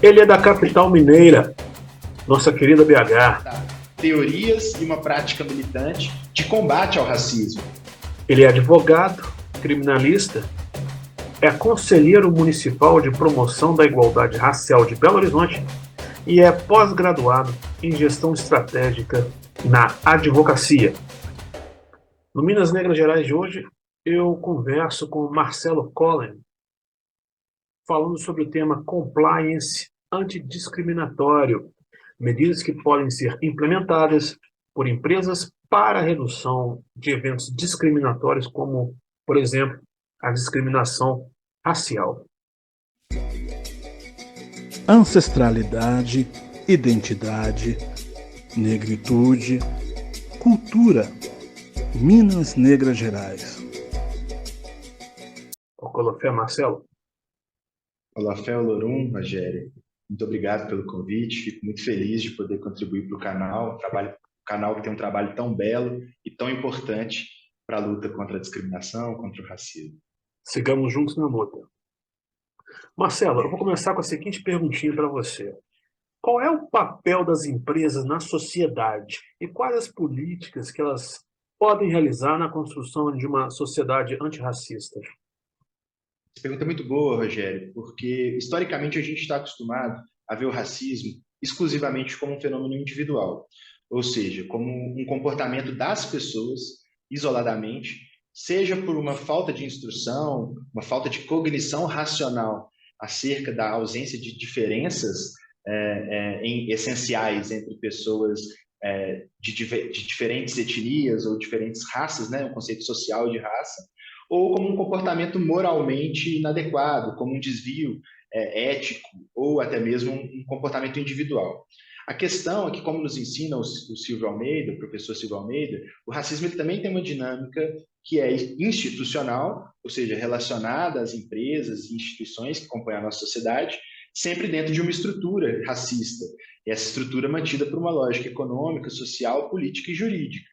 Ele é da capital mineira, nossa querida BH. Teorias e uma prática militante de combate ao racismo. Ele é advogado, criminalista, é conselheiro municipal de promoção da igualdade racial de Belo Horizonte e é pós-graduado em gestão estratégica na advocacia. No Minas Negras Gerais de hoje, eu converso com Marcelo Collen, falando sobre o tema compliance antidiscriminatório, medidas que podem ser implementadas por empresas para a redução de eventos discriminatórios, como, por exemplo, a discriminação racial. Ancestralidade, identidade, negritude, cultura. Minas Negras Gerais. Olá, Marcelo. Olá, Lorum, Rogério. Muito obrigado pelo convite. Fico muito feliz de poder contribuir para o canal, canal que tem um trabalho tão belo e tão importante para a luta contra a discriminação, contra o racismo. Sigamos juntos na luta. Marcelo, eu vou começar com a seguinte perguntinha para você. Qual é o papel das empresas na sociedade e quais as políticas que elas podem realizar na construção de uma sociedade antirracista? Essa pergunta é muito boa, Rogério, porque historicamente a gente está acostumado a ver o racismo exclusivamente como um fenômeno individual, ou seja, como um comportamento das pessoas isoladamente, seja por uma falta de instrução, uma falta de cognição racional acerca da ausência de diferenças essenciais entre pessoas de diferentes etnias ou diferentes raças, né, um conceito social de raça, ou como um comportamento moralmente inadequado, como um desvio ético, ou até mesmo um comportamento individual. A questão é que, como nos ensina o Silvio Almeida, o professor Silvio Almeida, o racismo ele também tem uma dinâmica que é institucional, ou seja, relacionada às empresas e instituições que compõem a nossa sociedade, sempre dentro de uma estrutura racista. E essa estrutura mantida por uma lógica econômica, social, política e jurídica.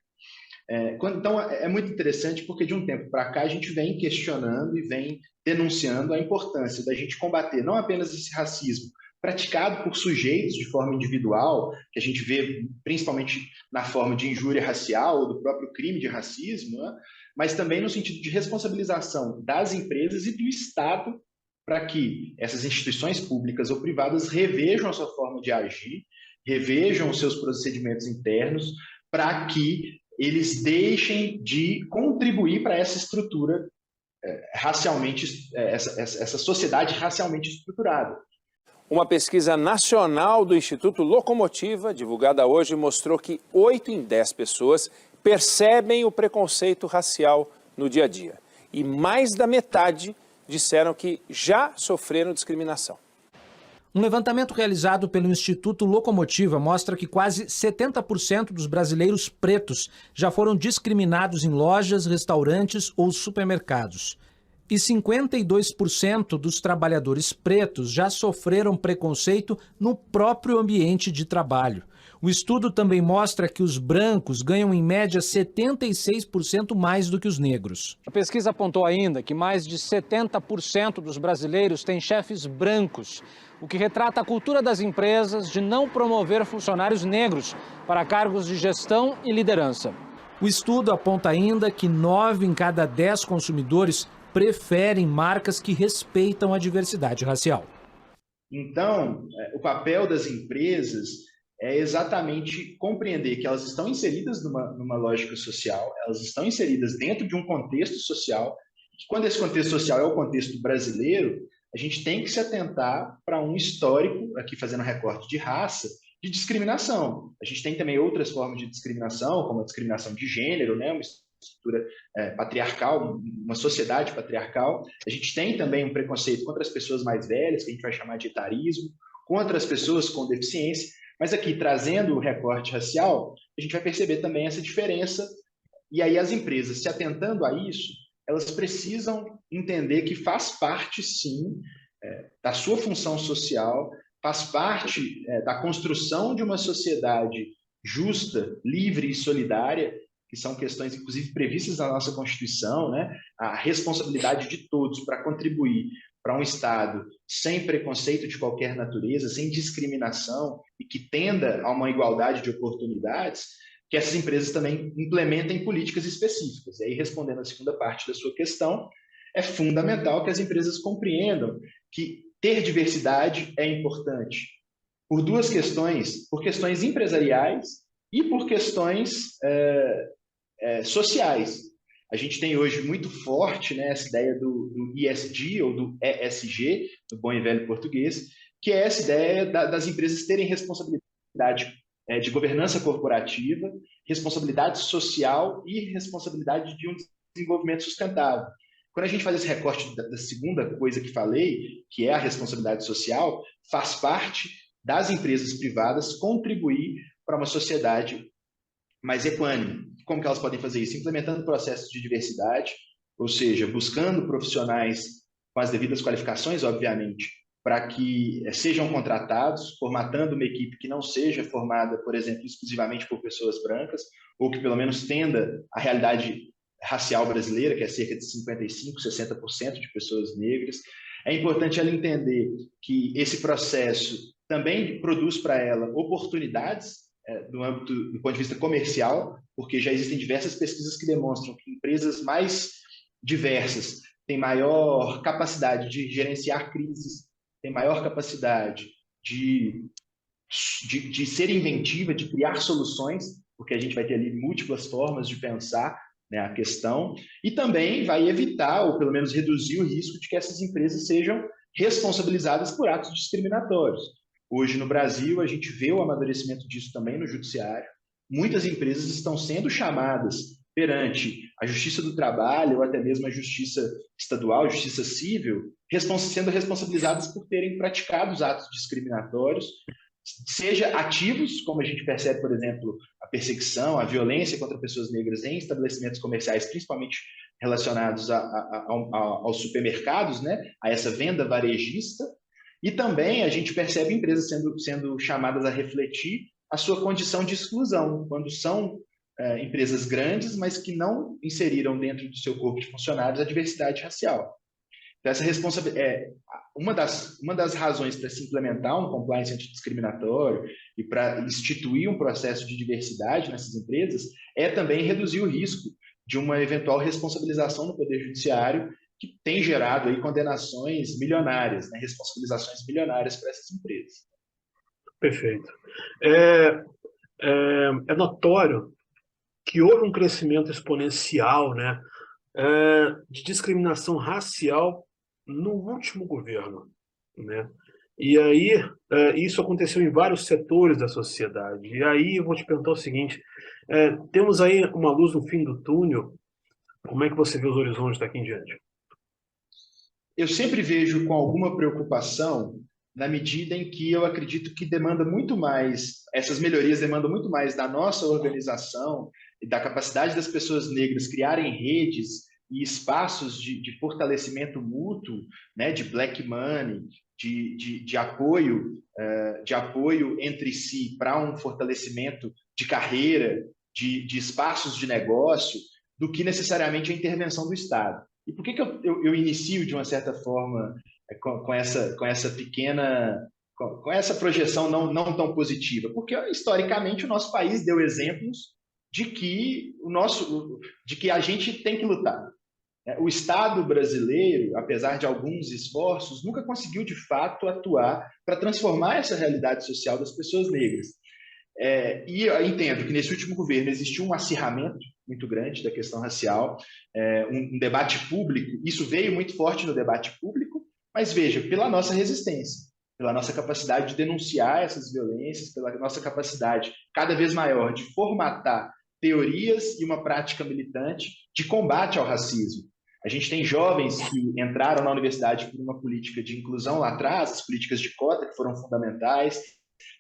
Então, é muito interessante porque de um tempo para cá a gente vem questionando e vem denunciando a importância da gente combater não apenas esse racismo praticado por sujeitos de forma individual, que a gente vê principalmente na forma de injúria racial ou do próprio crime de racismo, né? Mas também no sentido de responsabilização das empresas e do Estado para que essas instituições públicas ou privadas revejam a sua forma de agir, revejam os seus procedimentos internos, para que eles deixem de contribuir para essa estrutura racialmente, essa sociedade racialmente estruturada. Uma pesquisa nacional do Instituto Locomotiva, divulgada hoje, mostrou que 8 em 10 pessoas percebem o preconceito racial no dia a dia. E mais da metade disseram que já sofreram discriminação. Um levantamento realizado pelo Instituto Locomotiva mostra que quase 70% dos brasileiros pretos já foram discriminados em lojas, restaurantes ou supermercados. E 52% dos trabalhadores pretos já sofreram preconceito no próprio ambiente de trabalho. O estudo também mostra que os brancos ganham em média 76% mais do que os negros. A pesquisa apontou ainda que mais de 70% dos brasileiros têm chefes brancos, o que retrata a cultura das empresas de não promover funcionários negros para cargos de gestão e liderança. O estudo aponta ainda que 9 em cada 10 consumidores preferem marcas que respeitam a diversidade racial. Então, o papel das empresas é exatamente compreender que elas estão inseridas numa lógica social, elas estão inseridas dentro de um contexto social, que quando esse contexto social é o contexto brasileiro, a gente tem que se atentar para um histórico, aqui fazendo recorte de raça, de discriminação. A gente tem também outras formas de discriminação, como a discriminação de gênero, né? Uma estrutura patriarcal, uma sociedade patriarcal. A gente tem também um preconceito contra as pessoas mais velhas, que a gente vai chamar de etarismo, contra as pessoas com deficiência. Mas aqui, trazendo o recorte racial, a gente vai perceber também essa diferença. E aí as empresas, se atentando a isso, elas precisam entender que faz parte, sim, da sua função social, faz parte da construção de uma sociedade justa, livre e solidária, que são questões, inclusive, previstas na nossa Constituição, né? A responsabilidade de todos para contribuir para um Estado sem preconceito de qualquer natureza, sem discriminação e que tenda a uma igualdade de oportunidades, que essas empresas também implementem políticas específicas. E aí, respondendo a segunda parte da sua questão, é fundamental que as empresas compreendam que ter diversidade é importante por duas questões, por questões empresariais e por questões sociais. A gente tem hoje muito forte, né, essa ideia do ESG ou do ESG, do bom e velho português, que é essa ideia das empresas terem responsabilidade de governança corporativa, responsabilidade social e responsabilidade de um desenvolvimento sustentável. Quando a gente faz esse recorte da segunda coisa que falei, que é a responsabilidade social, faz parte das empresas privadas contribuir para uma sociedade mais equânime. Como que elas podem fazer isso? Implementando processos de diversidade, ou seja, buscando profissionais com as devidas qualificações, obviamente, para que sejam contratados, formatando uma equipe que não seja formada, por exemplo, exclusivamente por pessoas brancas, ou que pelo menos tenda a realidade racial brasileira, que é cerca de 55%, 60% de pessoas negras. É importante ela entender que esse processo também produz para ela oportunidades do ponto de vista comercial, porque já existem diversas pesquisas que demonstram que empresas mais diversas têm maior capacidade de gerenciar crises, têm maior capacidade de ser inventiva, de criar soluções, porque a gente vai ter ali múltiplas formas de pensar, né, a questão, e também vai evitar, ou pelo menos reduzir o risco de que essas empresas sejam responsabilizadas por atos discriminatórios. Hoje, no Brasil, a gente vê o amadurecimento disso também no judiciário. Muitas empresas estão sendo chamadas perante a Justiça do Trabalho, ou até mesmo a Justiça Estadual, Justiça Civil, sendo responsabilizadas por terem praticado os atos discriminatórios, seja ativos, como a gente percebe, por exemplo, a perseguição, a violência contra pessoas negras em estabelecimentos comerciais, principalmente relacionados aos supermercados, né, a essa venda varejista. E também a gente percebe empresas sendo chamadas a refletir a sua condição de exclusão, quando são empresas grandes, mas que não inseriram dentro do seu corpo de funcionários a diversidade racial. Então, essa responsabilidade uma das razões para se implementar um compliance antidiscriminatório e para instituir um processo de diversidade nessas empresas é também reduzir o risco de uma eventual responsabilização no Poder Judiciário, que tem gerado aí condenações milionárias, né, responsabilizações milionárias para essas empresas. Perfeito. É notório que houve um crescimento exponencial, né, de discriminação racial no último governo, né? E aí isso aconteceu em vários setores da sociedade. E aí eu vou te perguntar o seguinte: temos aí uma luz no fim do túnel? Como é que você vê os horizontes daqui em diante? Eu sempre vejo com alguma preocupação, na medida em que eu acredito que demanda muito mais, essas melhorias demandam muito mais da nossa organização e da capacidade das pessoas negras criarem redes e espaços de fortalecimento mútuo, né, de black money, de apoio entre si para um fortalecimento de carreira, de espaços de negócio, do que necessariamente a intervenção do Estado. E por que eu inicio, de uma certa forma, com essa projeção não tão positiva? Porque, historicamente, o nosso país deu exemplos de que a gente tem que lutar. O Estado brasileiro, apesar de alguns esforços, nunca conseguiu, de fato, atuar para transformar essa realidade social das pessoas negras. E eu entendo que nesse último governo existiu um acirramento muito grande da questão racial, um debate público. Isso veio muito forte no debate público, mas veja, pela nossa resistência, pela nossa capacidade de denunciar essas violências, pela nossa capacidade cada vez maior de formatar teorias e uma prática militante de combate ao racismo. A gente tem jovens que entraram na universidade por uma política de inclusão lá atrás, as políticas de cota que foram fundamentais,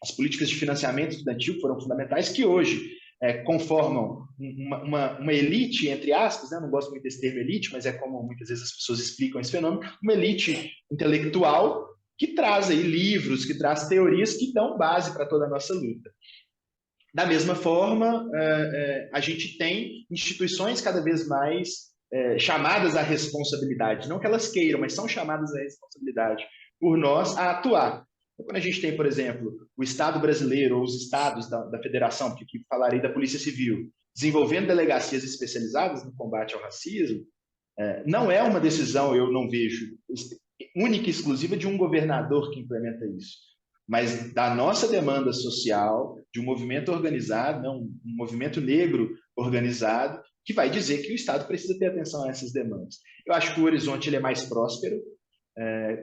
as políticas de financiamento estudantil que foram fundamentais, que hoje conformam uma elite, entre aspas, né? Não gosto muito desse termo elite, mas é como muitas vezes as pessoas explicam esse fenômeno, uma elite intelectual que traz aí livros, que traz teorias que dão base para toda a nossa luta. Da mesma forma, a gente tem instituições cada vez mais chamadas à responsabilidade, não que elas queiram, mas são chamadas à responsabilidade por nós a atuar. Então, quando a gente tem, por exemplo, o Estado brasileiro ou os estados da federação, porque aqui falarei da Polícia Civil, desenvolvendo delegacias especializadas no combate ao racismo, não é uma decisão, eu não vejo, única e exclusiva de um governador que implementa isso, mas da nossa demanda social, de um movimento organizado, não, um movimento negro organizado, que vai dizer que o Estado precisa ter atenção a essas demandas. Eu acho que o horizonte ele é mais próspero,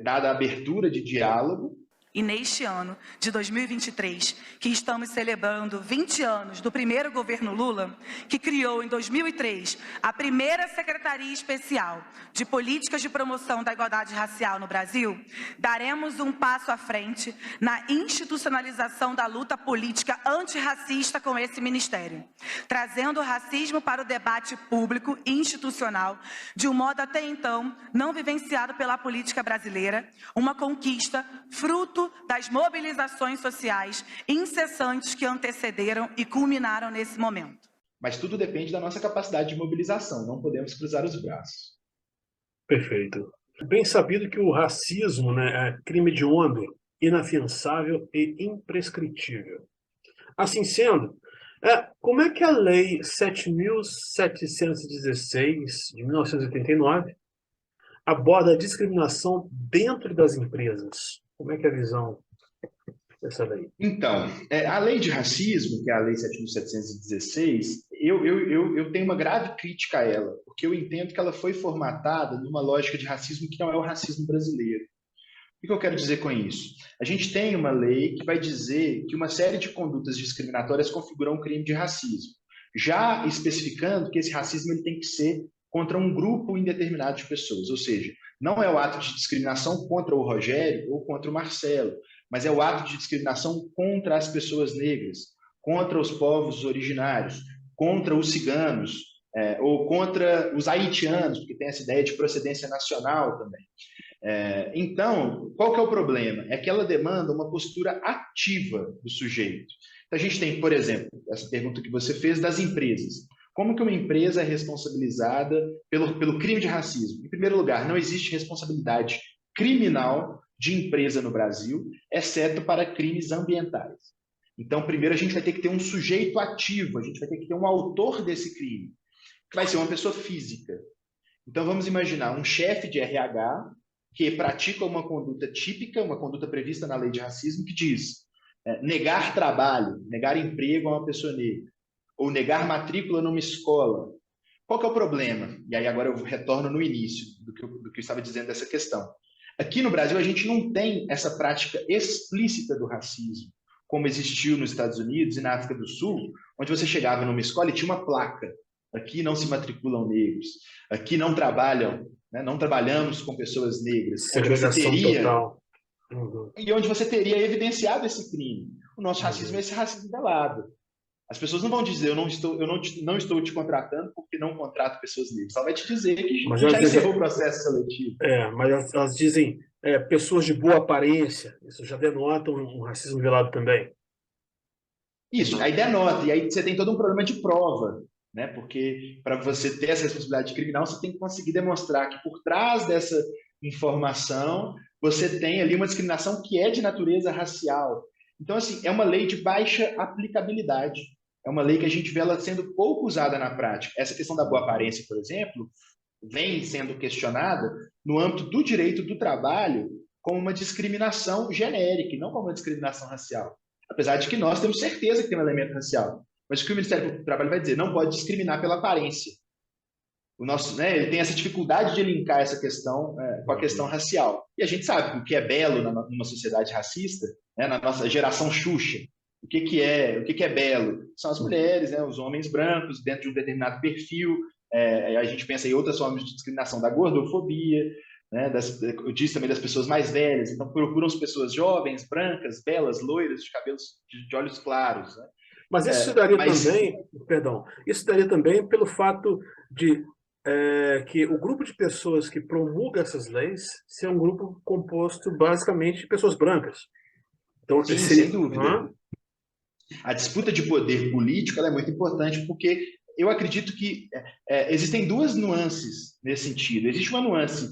dada a abertura de diálogo. E neste ano de 2023, que estamos celebrando 20 anos do primeiro governo Lula, que criou em 2003 a primeira Secretaria Especial de Políticas de Promoção da Igualdade Racial no Brasil, daremos um passo à frente na institucionalização da luta política antirracista com esse ministério, trazendo o racismo para o debate público e institucional de um modo até então não vivenciado pela política brasileira, uma conquista fruto das mobilizações sociais incessantes que antecederam e culminaram nesse momento. Mas tudo depende da nossa capacidade de mobilização, não podemos cruzar os braços. Perfeito. Bem sabido que o racismo, é crime hediondo, inafiançável e imprescritível. Assim sendo, como é que a Lei 7.716, de 1989, aborda a discriminação dentro das empresas? Como é que é a visão dessa lei? Então, a lei de racismo, que é a Lei 7.716, eu tenho uma grave crítica a ela, porque eu entendo que ela foi formatada numa lógica de racismo que não é o racismo brasileiro. O que eu quero dizer com isso? A gente tem uma lei que vai dizer que uma série de condutas discriminatórias configuram um crime de racismo, já especificando que esse racismo ele tem que ser contra um grupo indeterminado de pessoas, ou seja, não é o ato de discriminação contra o Rogério ou contra o Marcelo, mas é o ato de discriminação contra as pessoas negras, contra os povos originários, contra os ciganos, ou contra os haitianos, porque tem essa ideia de procedência nacional também. Então, qual que é o problema? É que ela demanda uma postura ativa do sujeito. Então, a gente tem, por exemplo, essa pergunta que você fez das empresas. Como que uma empresa é responsabilizada pelo crime de racismo? Em primeiro lugar, não existe responsabilidade criminal de empresa no Brasil, exceto para crimes ambientais. Então, primeiro a gente vai ter que ter um sujeito ativo, a gente vai ter que ter um autor desse crime, que vai ser uma pessoa física. Então, vamos imaginar um chefe de RH que pratica uma conduta típica, uma conduta prevista na lei de racismo, que diz negar trabalho, negar emprego a uma pessoa negra, ou negar matrícula numa escola. Qual que é o problema? E aí agora eu retorno no início do que eu estava dizendo dessa questão. Aqui no Brasil a gente não tem essa prática explícita do racismo, como existiu nos Estados Unidos e na África do Sul, onde você chegava numa escola e tinha uma placa: aqui não se matriculam negros, aqui não trabalham, não trabalhamos com pessoas negras. Segregação total. E onde você teria evidenciado esse crime. O nosso racismo é esse racismo velado. As pessoas não vão dizer, eu não estou te contratando porque não contrato pessoas negras. Só vai te dizer que já encerrou o processo seletivo. Mas elas dizem pessoas de boa aparência. Isso já denota um racismo velado também. Isso, aí denota. E aí você tem todo um problema de prova. Porque para você ter essa responsabilidade criminal, você tem que conseguir demonstrar que por trás dessa informação você tem ali uma discriminação que é de natureza racial. Então, assim, é uma lei de baixa aplicabilidade. É uma lei que a gente vê ela sendo pouco usada na prática. Essa questão da boa aparência, por exemplo, vem sendo questionada no âmbito do direito do trabalho como uma discriminação genérica e não como uma discriminação racial. Apesar de que nós temos certeza que tem um elemento racial. Mas o que o Ministério do Trabalho vai dizer? Não pode discriminar pela aparência. Ele tem essa dificuldade de linkar essa questão com a questão racial. E a gente sabe o que é belo numa sociedade racista, na nossa geração Xuxa. O que é belo? São as mulheres, os homens brancos, dentro de um determinado perfil. A gente pensa em outras formas de discriminação, da gordofobia, eu disse também das pessoas mais velhas. Então, procuram as pessoas jovens, brancas, belas, loiras, de cabelos de olhos claros. Mas isso daria também, isso daria também pelo fato de que o grupo de pessoas que promulga essas leis ser um grupo composto basicamente de pessoas brancas. Então, sim, sem dúvida. A disputa de poder político ela é muito importante porque eu acredito que existem duas nuances nesse sentido. Existe uma nuance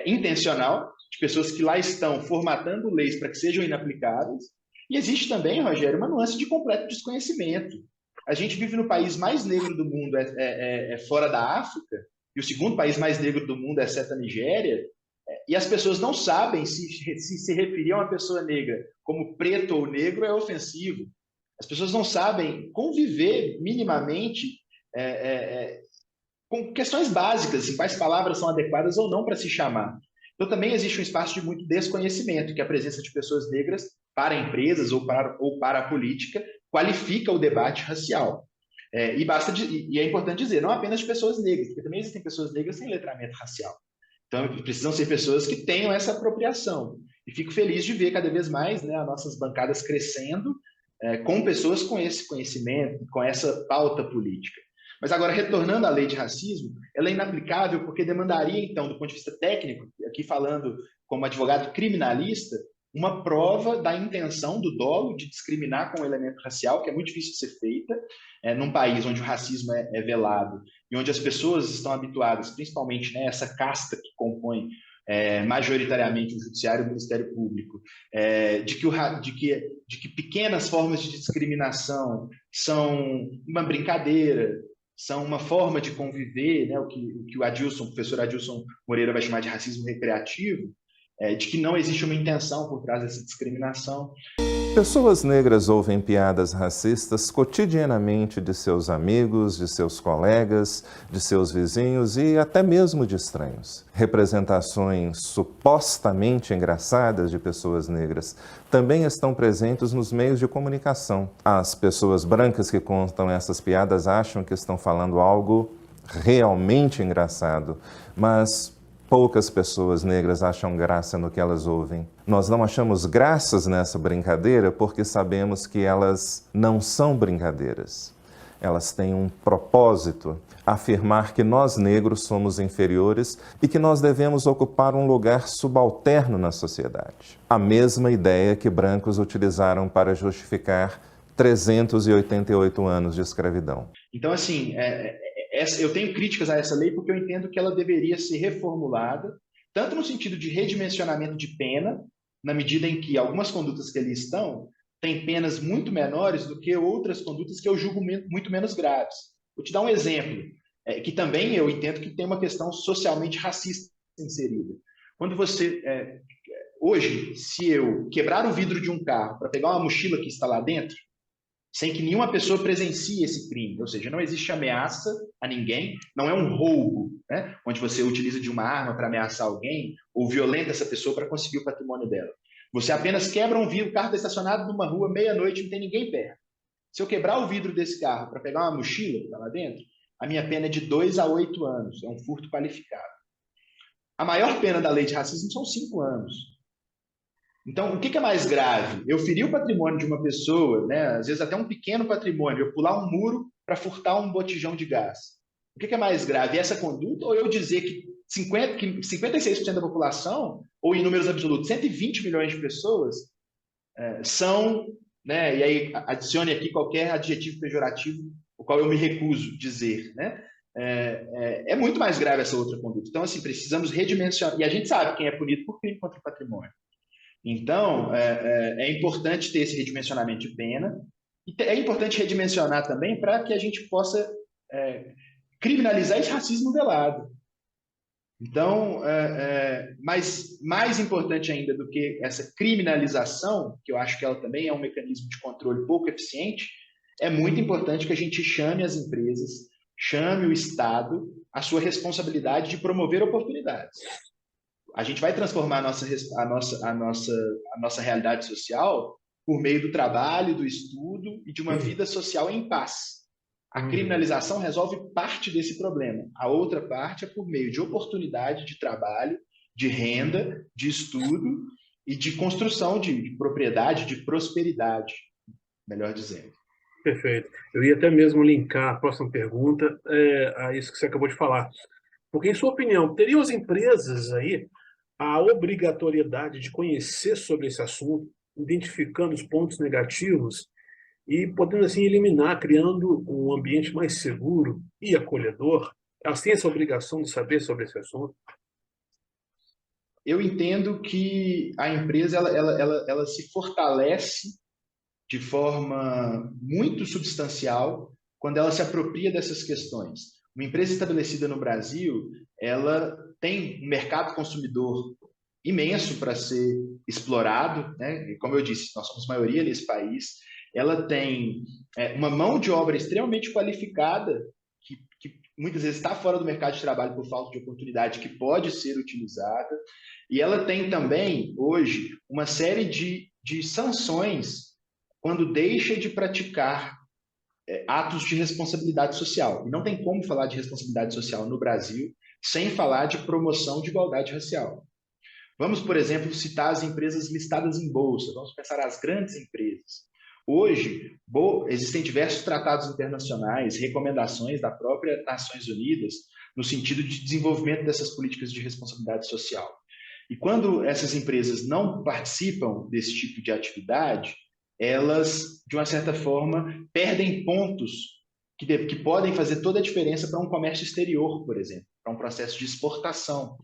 intencional, de pessoas que lá estão formatando leis para que sejam inaplicáveis, e existe também, Rogério, uma nuance de completo desconhecimento. A gente vive no país mais negro do mundo, fora da África, e o segundo país mais negro do mundo, exceto a Nigéria, e as pessoas não sabem se referir a uma pessoa negra como preto ou negro é ofensivo. As pessoas não sabem conviver minimamente com questões básicas, assim, quais palavras são adequadas ou não para se chamar. Então também existe um espaço de muito desconhecimento, que a presença de pessoas negras para empresas ou para a política qualifica o debate racial. E é importante dizer, não apenas de pessoas negras, porque também existem pessoas negras sem letramento racial. Então, precisam ser pessoas que tenham essa apropriação. E fico feliz de ver cada vez mais, né, as nossas bancadas crescendo com pessoas com esse conhecimento, com essa pauta política. Mas agora, retornando à lei de racismo, ela é inaplicável porque demandaria, então, do ponto de vista técnico, aqui falando como advogado criminalista, uma prova da intenção do dolo de discriminar com o elemento racial, que é muito difícil de ser feita, num país onde o racismo é velado e onde as pessoas estão habituadas, principalmente, né, essa casta que compõe majoritariamente o Judiciário e o Ministério Público, de que pequenas formas de discriminação são uma brincadeira, são uma forma de conviver, né, o que o professor Adilson Moreira vai chamar de racismo recreativo, de que não existe uma intenção por trás dessa discriminação. Pessoas negras ouvem piadas racistas cotidianamente de seus amigos, de seus colegas, de seus vizinhos e até mesmo de estranhos. Representações supostamente engraçadas de pessoas negras também estão presentes nos meios de comunicação. As pessoas brancas que contam essas piadas acham que estão falando algo realmente engraçado, mas poucas pessoas negras acham graça no que elas ouvem. Nós não achamos graças nessa brincadeira porque sabemos que elas não são brincadeiras. Elas têm um propósito, afirmar que nós negros somos inferiores e que nós devemos ocupar um lugar subalterno na sociedade. A mesma ideia que brancos utilizaram para justificar 388 anos de escravidão. Então, assim, eu tenho críticas a essa lei porque eu entendo que ela deveria ser reformulada, tanto no sentido de redimensionamento de pena, na medida em que algumas condutas que ali estão têm penas muito menores do que outras condutas que eu julgo muito menos graves. Vou te dar um exemplo, que também eu entendo que tem uma questão socialmente racista inserida. Quando você... hoje, se eu quebrar o vidro de um carro para pegar uma mochila que está lá dentro, sem que nenhuma pessoa presencie esse crime, ou seja, não existe ameaça a ninguém, não é um roubo, né, onde você utiliza de uma arma para ameaçar alguém ou violenta essa pessoa para conseguir o patrimônio dela. Você apenas quebra um vidro, o carro está estacionado numa rua, meia-noite, não tem ninguém perto. Se eu quebrar o vidro desse carro para pegar uma mochila que está lá dentro, a minha pena é de 2 a 8 anos, é um furto qualificado. A maior pena da lei de racismo são 5 anos. Então, o que é mais grave? Eu ferir o patrimônio de uma pessoa, né, às vezes até um pequeno patrimônio, eu pular um muro para furtar um botijão de gás. O que é mais grave? Essa conduta ou eu dizer que 56% da população, ou em números absolutos, 120 milhões de pessoas são, né, e aí adicione aqui qualquer adjetivo pejorativo, o qual eu me recuso dizer, né? É muito mais grave essa outra conduta. Então, assim, precisamos redimensionar. E a gente sabe quem é punido por crime contra o patrimônio. Então, é importante ter esse redimensionamento de pena e é importante redimensionar também para que a gente possa criminalizar esse racismo velado. Então, mas mais importante ainda do que essa criminalização, que eu acho que ela também é um mecanismo de controle pouco eficiente, é muito importante que a gente chame as empresas, chame o Estado à sua responsabilidade de promover oportunidades. A gente vai transformar a nossa realidade social por meio do trabalho, do estudo e de uma vida social em paz. A criminalização resolve parte desse problema. A outra parte é por meio de oportunidade de trabalho, de renda, de estudo e de construção de propriedade, de prosperidade, melhor dizendo. Perfeito. Eu ia até mesmo linkar a próxima pergunta a isso que você acabou de falar. Porque, em sua opinião, teriam as empresas aí a obrigatoriedade de conhecer sobre esse assunto, identificando os pontos negativos e podendo assim eliminar, criando um ambiente mais seguro e acolhedor. Elas têm essa obrigação de saber sobre esse assunto. Eu entendo que a empresa ela se fortalece de forma muito substancial quando ela se apropria dessas questões. Uma empresa estabelecida no Brasil, ela tem um mercado consumidor imenso para ser explorado, né? E como eu disse, nós somos maioria nesse país. Ela tem uma mão de obra extremamente qualificada que muitas vezes está fora do mercado de trabalho por falta de oportunidade, que pode ser utilizada. E ela tem também, hoje, uma série de sanções quando deixa de praticar atos de responsabilidade social. E não tem como falar de responsabilidade social no Brasil sem falar de promoção de igualdade racial. Vamos, por exemplo, citar as empresas listadas em bolsa. Vamos pensar as grandes empresas. Hoje, existem diversos tratados internacionais, recomendações da própria Nações Unidas no sentido de desenvolvimento dessas políticas de responsabilidade social. E quando essas empresas não participam desse tipo de atividade, elas, de uma certa forma, perdem pontos que podem fazer toda a diferença para um comércio exterior, por exemplo, para um processo de exportação.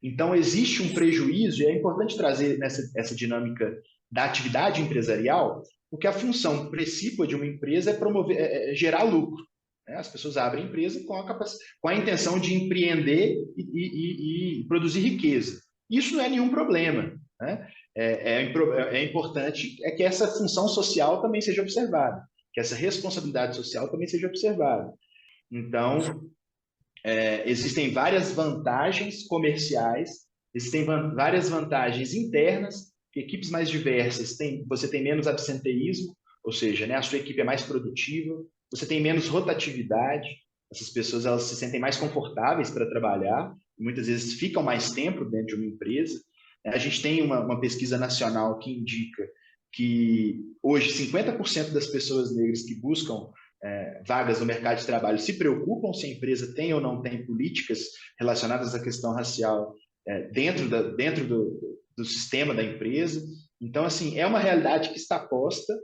Então, existe um prejuízo, e é importante trazer essa dinâmica da atividade empresarial, porque a função principal de uma empresa é gerar lucro. Né? As pessoas abrem empresa com a intenção de empreender e produzir riqueza. Isso não é nenhum problema. Né? É importante que essa função social também seja observada, que essa responsabilidade social também seja observada. Então, existem várias vantagens comerciais, existem várias vantagens internas, que equipes mais diversas, você tem menos absenteísmo, ou seja, né, a sua equipe é mais produtiva, você tem menos rotatividade, essas pessoas elas se sentem mais confortáveis para trabalhar, muitas vezes ficam mais tempo dentro de uma empresa. A gente tem uma pesquisa nacional que indica que hoje 50% das pessoas negras que buscam vagas no mercado de trabalho se preocupam se a empresa tem ou não tem políticas relacionadas à questão racial dentro do sistema da empresa. Então, assim, é uma realidade que está posta,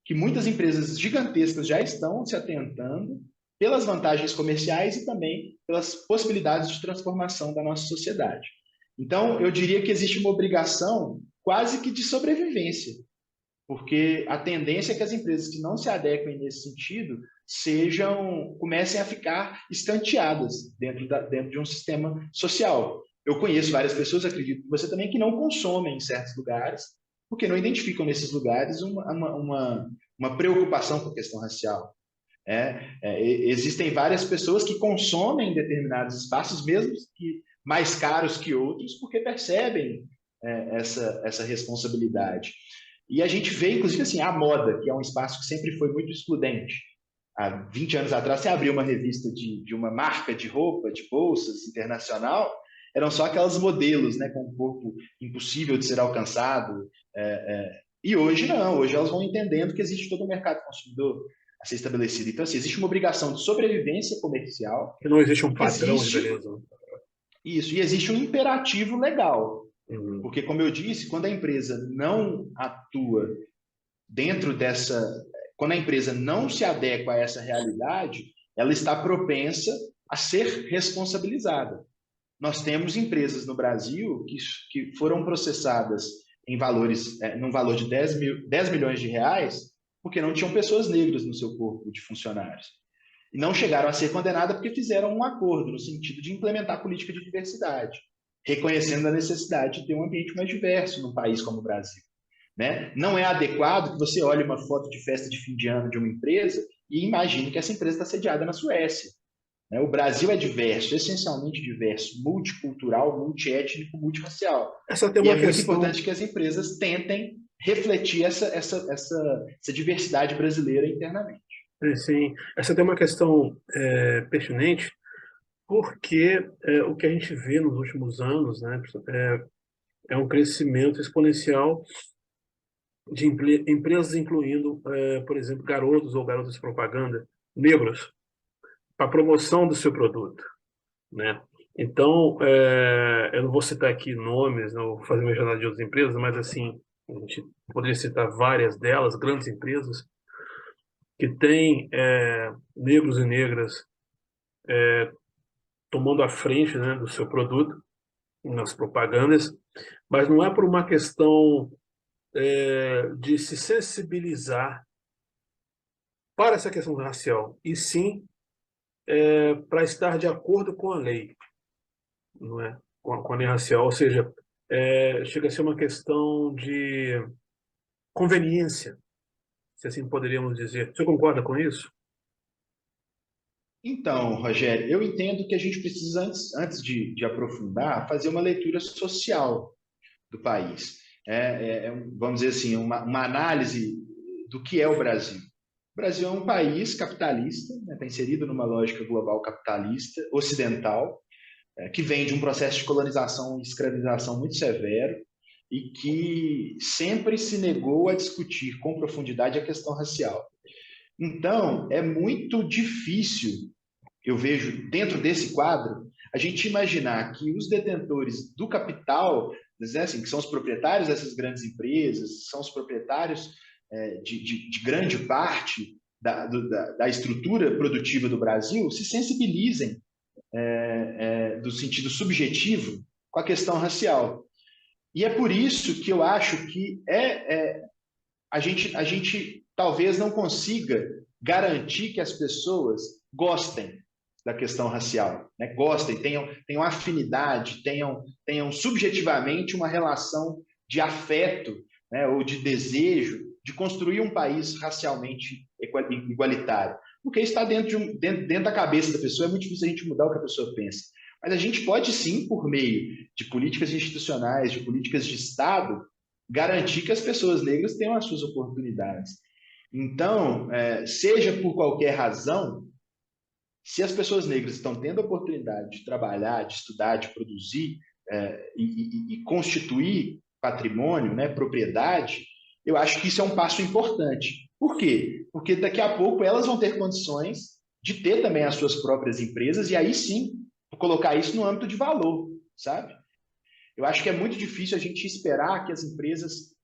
que muitas empresas gigantescas já estão se atentando pelas vantagens comerciais e também pelas possibilidades de transformação da nossa sociedade. Então, eu diria que existe uma obrigação quase que de sobrevivência, porque a tendência é que as empresas que não se adequem nesse sentido comecem a ficar escanteadas dentro de um sistema social. Eu conheço várias pessoas, acredito que você também, que não consomem em certos lugares, porque não identificam nesses lugares uma preocupação com a questão racial. Existem várias pessoas que consomem em determinados espaços, mesmo que mais caros que outros, porque percebem essa responsabilidade. E a gente vê, inclusive, assim, a moda, que é um espaço que sempre foi muito excludente. Há 20 anos atrás, você abriu uma revista de uma marca de roupa, de bolsas internacional, eram só aquelas modelos, né, com um corpo impossível de ser alcançado. E hoje não, hoje elas vão entendendo que existe todo um mercado consumidor a ser estabelecido. Então, assim, existe uma obrigação de sobrevivência comercial. Que não existe um padrão de beleza. Isso, e existe um imperativo legal. Porque, como eu disse, quando a empresa não atua quando a empresa não se adequa a essa realidade, ela está propensa a ser responsabilizada. Nós temos empresas no Brasil que foram processadas num valor de 10 milhões de reais, porque não tinham pessoas negras no seu corpo de funcionários. E não chegaram a ser condenadas porque fizeram um acordo no sentido de implementar política de diversidade, reconhecendo a necessidade de ter um ambiente mais diverso num país como o Brasil. Né? Não é adequado que você olhe uma foto de festa de fim de ano de uma empresa e imagine que essa empresa está sediada na Suécia. Né? O Brasil é diverso, essencialmente diverso, multicultural, multiétnico, multirracial. E é muito importante que as empresas tentem refletir essa diversidade brasileira internamente. Sim, essa tem uma questão pertinente, porque o que a gente vê nos últimos anos, né, é um crescimento exponencial de empresas incluindo, por exemplo, garotos ou garotas de propaganda negros para promoção do seu produto, né? Então, eu não vou citar aqui nomes, não vou fazer uma jornada de outras empresas, mas assim, a gente poderia citar várias delas, grandes empresas, que tem negros e negras tomando a frente, né, do seu produto nas propagandas, mas não é por uma questão de se sensibilizar para essa questão racial, e sim para estar de acordo com a lei, não é? Com a lei racial, ou seja, chega a ser uma questão de conveniência, se assim poderíamos dizer. Você concorda com isso? Então, Rogério, eu entendo que a gente precisa, antes de aprofundar, fazer uma leitura social do país. Vamos dizer assim, uma análise do que é o Brasil. O Brasil é um país capitalista, né, está inserido numa lógica global capitalista, ocidental, que vem de um processo de colonização e escravização muito severo e que sempre se negou a discutir com profundidade a questão racial. Então, é muito difícil, eu vejo, dentro desse quadro, a gente imaginar que os detentores do capital, né, assim, que são os proprietários dessas grandes empresas, são os proprietários de grande parte da estrutura produtiva do Brasil, se sensibilizem do sentido subjetivo com a questão racial. E é por isso que eu acho que a gente talvez não consiga garantir que as pessoas gostem da questão racial, né? Gostem, tenham afinidade, tenham subjetivamente uma relação de afeto, né, ou de desejo de construir um país racialmente igualitário. Porque isso está dentro da cabeça da pessoa, é muito difícil a gente mudar o que a pessoa pensa. Mas a gente pode sim, por meio de políticas institucionais, de políticas de Estado, garantir que as pessoas negras tenham as suas oportunidades. Então, seja por qualquer razão, se as pessoas negras estão tendo a oportunidade de trabalhar, de estudar, de produzir e constituir patrimônio, né, propriedade, eu acho que isso é um passo importante. Por quê? Porque daqui a pouco elas vão ter condições de ter também as suas próprias empresas e aí sim colocar isso no âmbito de valor, sabe? Eu acho que é muito difícil a gente esperar que as empresas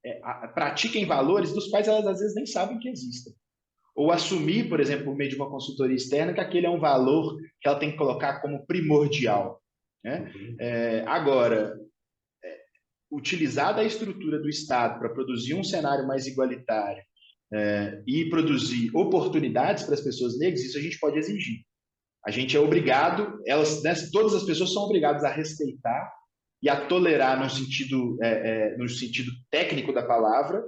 pratiquem valores dos quais elas às vezes nem sabem que existem. Ou assumir, por exemplo, por meio de uma consultoria externa, que aquele é um valor que ela tem que colocar como primordial, né? Agora, utilizar da estrutura do Estado para produzir um cenário mais igualitário e produzir oportunidades para as pessoas negras, isso a gente pode exigir. A gente é obrigado, todas as pessoas são obrigadas a respeitar e a tolerar no sentido técnico da palavra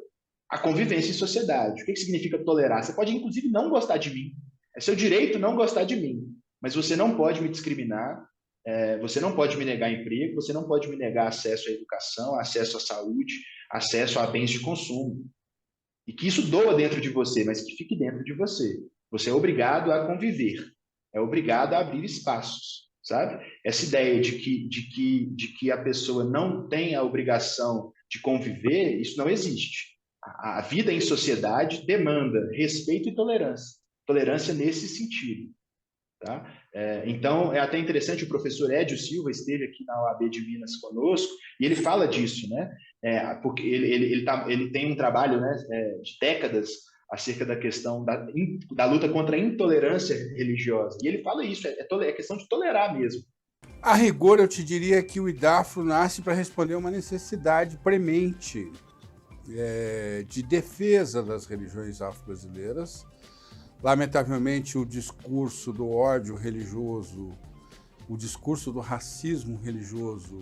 a convivência em sociedade. O que significa tolerar? Você pode, inclusive, não gostar de mim. É seu direito não gostar de mim, mas você não pode me discriminar, você não pode me negar emprego, você não pode me negar acesso à educação, acesso à saúde, acesso a bens de consumo. E que isso doa dentro de você, mas que fique dentro de você. Você é obrigado a conviver, é obrigado a abrir espaços, sabe? Essa ideia de que a pessoa não tem a obrigação de conviver, isso não existe. A vida em sociedade demanda respeito e tolerância. Tolerância nesse sentido. Tá? Então, é até interessante, o professor Edio Silva esteve aqui na OAB de Minas conosco, e ele fala disso, né? Porque ele tem um trabalho, né, de décadas acerca da questão da luta contra a intolerância religiosa. E ele fala isso, é questão de tolerar mesmo. A rigor, eu te diria que o IDAFRO nasce para responder uma necessidade premente de defesa das religiões afro-brasileiras. Lamentavelmente, o discurso do ódio religioso, o discurso do racismo religioso,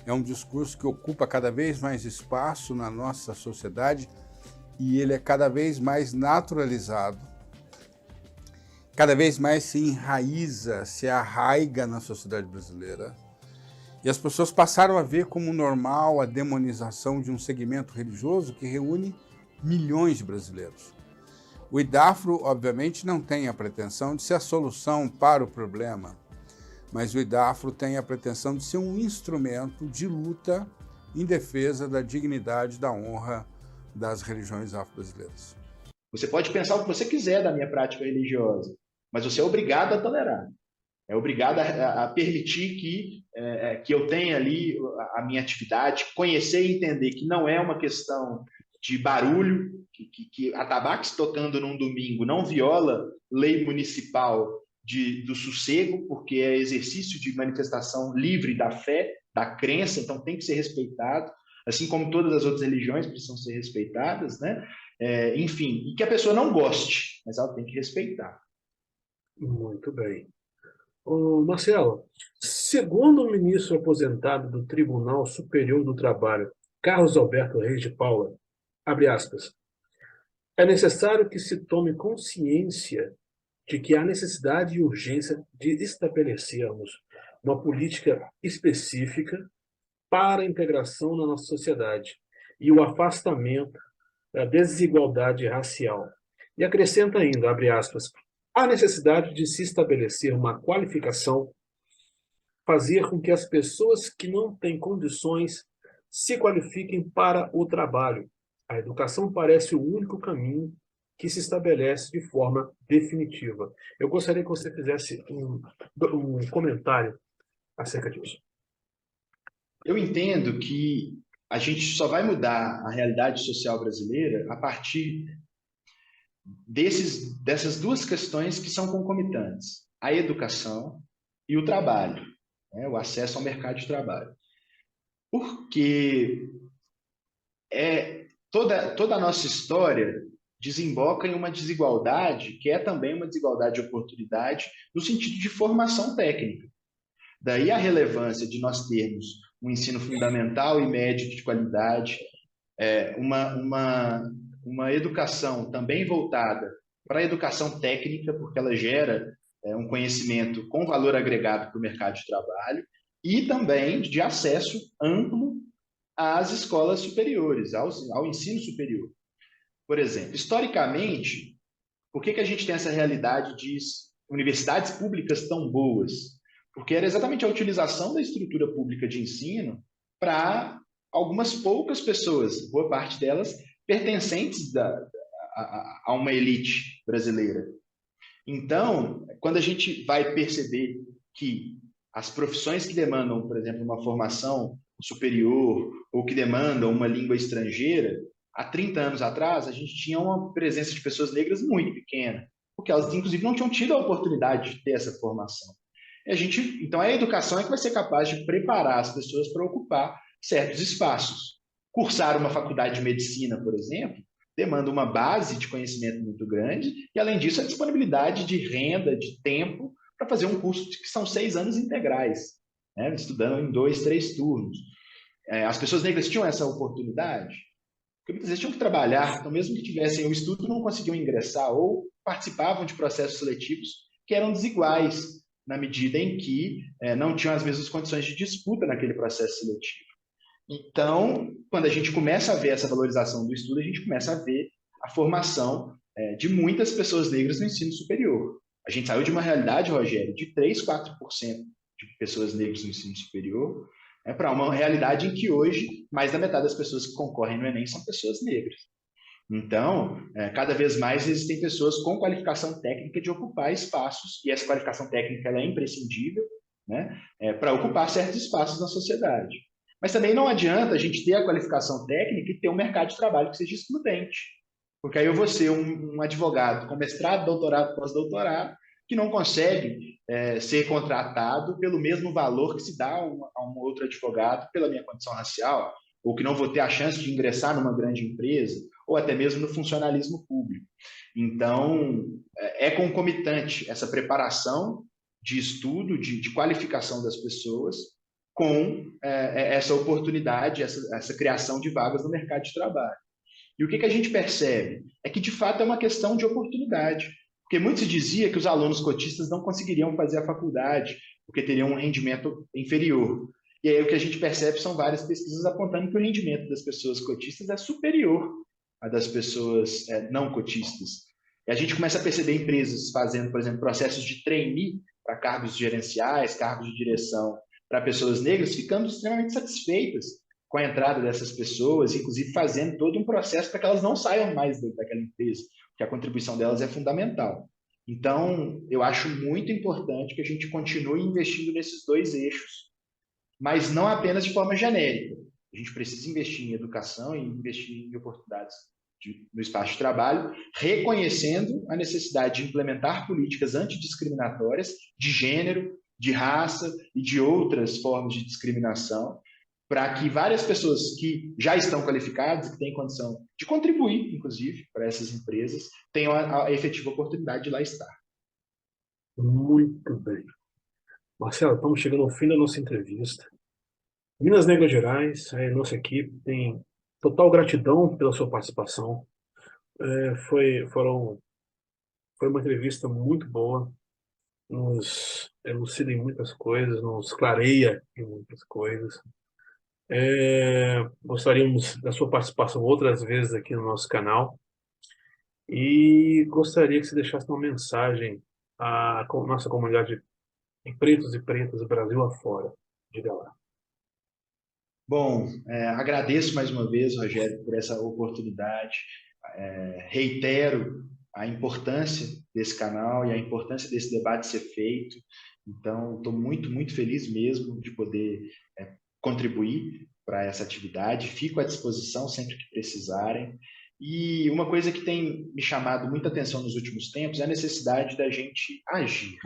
é um discurso que ocupa cada vez mais espaço na nossa sociedade e ele é cada vez mais naturalizado, cada vez mais se enraiza, se arraiga na sociedade brasileira. E as pessoas passaram a ver como normal a demonização de um segmento religioso que reúne milhões de brasileiros. O IDAFRO, obviamente, não tem a pretensão de ser a solução para o problema, mas o IDAFRO tem a pretensão de ser um instrumento de luta em defesa da dignidade, da honra das religiões afro-brasileiras. Você pode pensar o que você quiser da minha prática religiosa, mas você é obrigado a tolerar. É obrigado a permitir que eu tenha ali a minha atividade, conhecer e entender que não é uma questão de barulho, que atabaques tocando num domingo não viola lei municipal do sossego, porque é exercício de manifestação livre da fé, da crença, então tem que ser respeitado, assim como todas as outras religiões precisam ser respeitadas, né? Enfim, e que a pessoa não goste, mas ela tem que respeitar. Muito bem. Marcelo, segundo o ministro aposentado do Tribunal Superior do Trabalho, Carlos Alberto Reis de Paula, abre aspas, é necessário que se tome consciência de que há necessidade e urgência de estabelecermos uma política específica para a integração na nossa sociedade e o afastamento da desigualdade racial. E acrescenta ainda, abre aspas, há necessidade de se estabelecer uma qualificação, fazer com que as pessoas que não têm condições se qualifiquem para o trabalho. A educação parece o único caminho que se estabelece de forma definitiva. Eu gostaria que você fizesse um comentário acerca disso. Eu entendo que a gente só vai mudar a realidade social brasileira a partir dessas duas questões que são concomitantes, a educação e o trabalho, né, o acesso ao mercado de trabalho. Porque toda a nossa história desemboca em uma desigualdade, que é também uma desigualdade de oportunidade, no sentido de formação técnica. Daí a relevância de nós termos um ensino fundamental e médio de qualidade, uma educação também voltada para a educação técnica, porque ela gera um conhecimento com valor agregado para o mercado de trabalho, e também de acesso amplo às escolas superiores, ao ensino superior. Por exemplo, historicamente, por que a gente tem essa realidade de universidades públicas tão boas? Porque era exatamente a utilização da estrutura pública de ensino para algumas poucas pessoas, boa parte delas pertencentes a uma elite brasileira. Então, quando a gente vai perceber que as profissões que demandam, por exemplo, uma formação superior ou que demandam uma língua estrangeira, há 30 anos atrás, a gente tinha uma presença de pessoas negras muito pequena, porque elas, inclusive, não tinham tido a oportunidade de ter essa formação. Então, a educação é que vai ser capaz de preparar as pessoas para ocupar certos espaços. Cursar uma faculdade de medicina, por exemplo, demanda uma base de conhecimento muito grande e, além disso, a disponibilidade de renda, de tempo, para fazer um curso que são 6 anos integrais, né? Estudando em 2, 3 turnos. As pessoas negras tinham essa oportunidade? Porque muitas vezes tinham que trabalhar, então mesmo que tivessem o estudo, não conseguiam ingressar ou participavam de processos seletivos que eram desiguais, na medida em que não tinham as mesmas condições de disputa naquele processo seletivo. Então, quando a gente começa a ver essa valorização do estudo, a gente começa a ver a formação de muitas pessoas negras no ensino superior. A gente saiu de uma realidade, Rogério, de 3, 4% de pessoas negras no ensino superior, para uma realidade em que hoje mais da metade das pessoas que concorrem no Enem são pessoas negras. Então, cada vez mais existem pessoas com qualificação técnica de ocupar espaços, e essa qualificação técnica ela é imprescindível, né, para ocupar certos espaços na sociedade. Mas também não adianta a gente ter a qualificação técnica e ter um mercado de trabalho que seja excludente. Porque aí eu vou ser um advogado com mestrado, doutorado, pós-doutorado, que não consegue ser contratado pelo mesmo valor que se dá a um outro advogado pela minha condição racial, ou que não vou ter a chance de ingressar numa grande empresa, ou até mesmo no funcionalismo público. Então, é concomitante essa preparação de estudo, de qualificação das pessoas, com essa oportunidade, essa criação de vagas no mercado de trabalho. E o que a gente percebe? É que, de fato, é uma questão de oportunidade. Porque muito se dizia que os alunos cotistas não conseguiriam fazer a faculdade, porque teriam um rendimento inferior. E aí o que a gente percebe são várias pesquisas apontando que o rendimento das pessoas cotistas é superior a das pessoas não cotistas. E a gente começa a perceber empresas fazendo, por exemplo, processos de trainee para cargos gerenciais, cargos de direção para pessoas negras, ficando extremamente satisfeitas com a entrada dessas pessoas, inclusive fazendo todo um processo para que elas não saiam mais daquela empresa, porque a contribuição delas é fundamental. Então, eu acho muito importante que a gente continue investindo nesses dois eixos, mas não apenas de forma genérica. A gente precisa investir em educação e investir em oportunidades no espaço de trabalho, reconhecendo a necessidade de implementar políticas antidiscriminatórias de gênero, de raça e de outras formas de discriminação, para que várias pessoas que já estão qualificadas e que têm condição de contribuir, inclusive, para essas empresas, tenham a efetiva oportunidade de lá estar. Muito bem. Marcelo, estamos chegando ao fim da nossa entrevista. Minas Negras Gerais, a nossa equipe tem total gratidão pela sua participação. Foi uma entrevista muito boa, nos elucida em muitas coisas, nos clareia em muitas coisas. Gostaríamos da sua participação outras vezes aqui no nosso canal e gostaria que você deixasse uma mensagem à nossa comunidade de pretos e pretas do Brasil afora. Diga lá. Bom, agradeço mais uma vez, Rogério, por essa oportunidade. Reitero a importância desse canal e a importância desse debate ser feito. Então, estou muito, muito feliz mesmo de poder contribuir para essa atividade. Fico à disposição sempre que precisarem. E uma coisa que tem me chamado muita atenção nos últimos tempos é a necessidade da gente agir.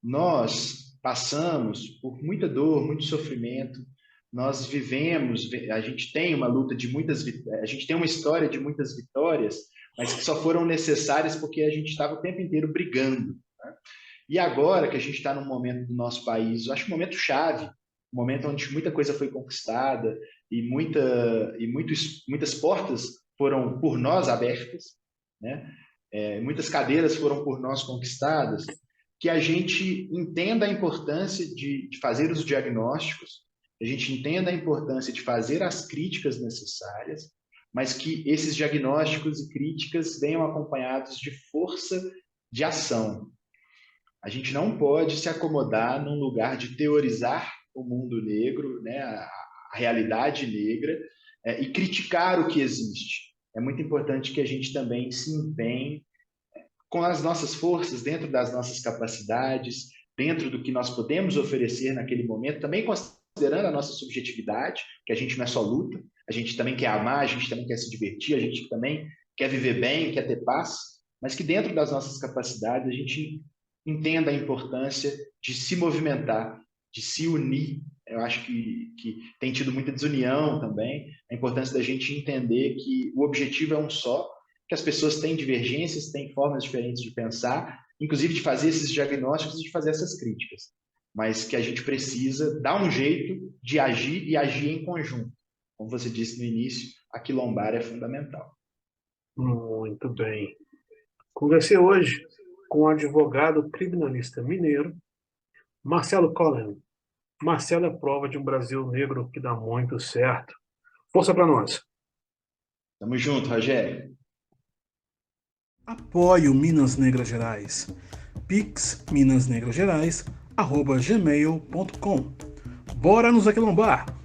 Nós passamos por muita dor, muito sofrimento. Nós vivemos, a gente tem uma luta de a gente tem uma história de muitas vitórias, mas que só foram necessárias porque a gente estava o tempo inteiro brigando, né? E agora que a gente está num momento do nosso país, eu acho um momento chave, um momento onde muita coisa foi conquistada e muitas portas foram por nós abertas, né? Muitas cadeiras foram por nós conquistadas, que a gente entenda a importância de fazer os diagnósticos, a gente entenda a importância de fazer as críticas necessárias, mas que esses diagnósticos e críticas venham acompanhados de força de ação. A gente não pode se acomodar num lugar de teorizar o mundo negro, né, a realidade negra, e criticar o que existe. É muito importante que a gente também se empenhe com as nossas forças, dentro das nossas capacidades, dentro do que nós podemos oferecer naquele momento, também considerando a nossa subjetividade, que a gente não é só luta, a gente também quer amar, a gente também quer se divertir, a gente também quer viver bem, quer ter paz, mas que dentro das nossas capacidades a gente entenda a importância de se movimentar, de se unir. Eu acho que tem tido muita desunião também, a importância da gente entender que o objetivo é um só, que as pessoas têm divergências, têm formas diferentes de pensar, inclusive de fazer esses diagnósticos e de fazer essas críticas, mas que a gente precisa dar um jeito de agir e agir em conjunto. Como você disse no início, a quilombar é fundamental. Muito bem. Conversei hoje com o advogado criminalista mineiro, Marcelo Collen. Marcelo é prova de um Brasil negro que dá muito certo. Força para nós. Tamo junto, Rogério. Apoie o Minas Negras Gerais. Pix minasnegrasgerais@gmail.com. Bora nos aquilombar!